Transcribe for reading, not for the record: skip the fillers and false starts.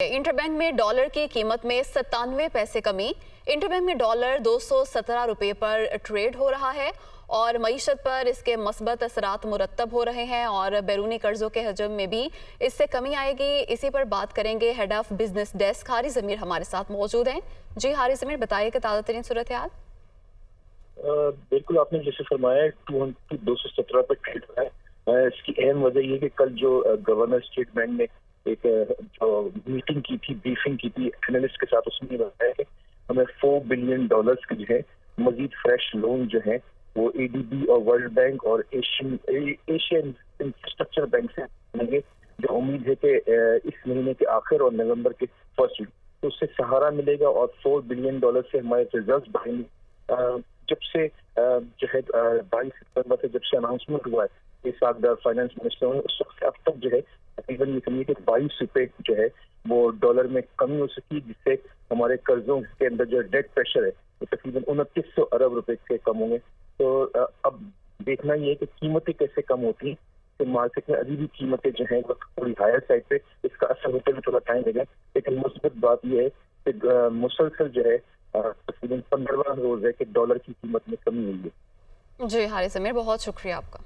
Interbank में dollar की कीमत में 97 पैसे कमी। इंटरबैंक में डॉलर 217 रुपये पर ट्रेड हो रहा है और मईशत पर इसके मस्बत असरात मुरतब हो रहे हैं और बैरूनी कर्जों के हजम में भी इससे कमी आएगी। इसी पर बात करेंगे। हेड ऑफ बिजनेस डेस्क हारी ज़मीर हमारे साथ मौजूद हैं। जी हारी ज़मीर, बताइए कि ताज़ा तरीन सूरत हाल। बिल्कुल आपने जैसे फरमाया 217 पर ट्रेड हुआ है। इसकी अहम वजह ये कि कल जो गवर्नर स्टेट बैंक ने एक जो मीटिंग की थी, ब्रीफिंग की थी एनालिस्ट के साथ, उसमें बताया कि हमें $4 बिलियन के जो है मजीद फ्रेश लोन जो है वो एडीबी और वर्ल्ड बैंक और एशियन इंफ्रास्ट्रक्चर बैंक से मिलेंगे। जो उम्मीद है कि इस महीने के आखिर और नवंबर के फर्स्ट वीक तो उससे सहारा मिलेगा और $4 बिलियन से हमारे रिजर्व बढ़ेंगे। जब से जो है 22 सितंबर से जब से अनाउंसमेंट हुआ है इसाकदार फाइनेंस मिनिस्टर ने, उस वक्त अब तक जो है तकरीबन ये कमी कि 22 रुपए जो है वो डॉलर में कमी हो सकी, जिससे हमारे कर्जों के अंदर जो डेट प्रेशर है वो तकरीबन 2900 अरब रुपए के कम होंगे। तो अब देखना ये है कि कीमतें कैसे कम होती हैं। तो मार्केट में अभी भी कीमतें जो है वो थोड़ी हायर साइड पे, इसका असर होते में थोड़ा टाइम लगेगा। लेकिन मुस्बत बात यह है कि मुसलसल जो है तकरीबन 15वां रोज है कि डॉलर की कीमत में कमी हुई है। जी हारी ज़मीर, बहुत शुक्रिया आपका।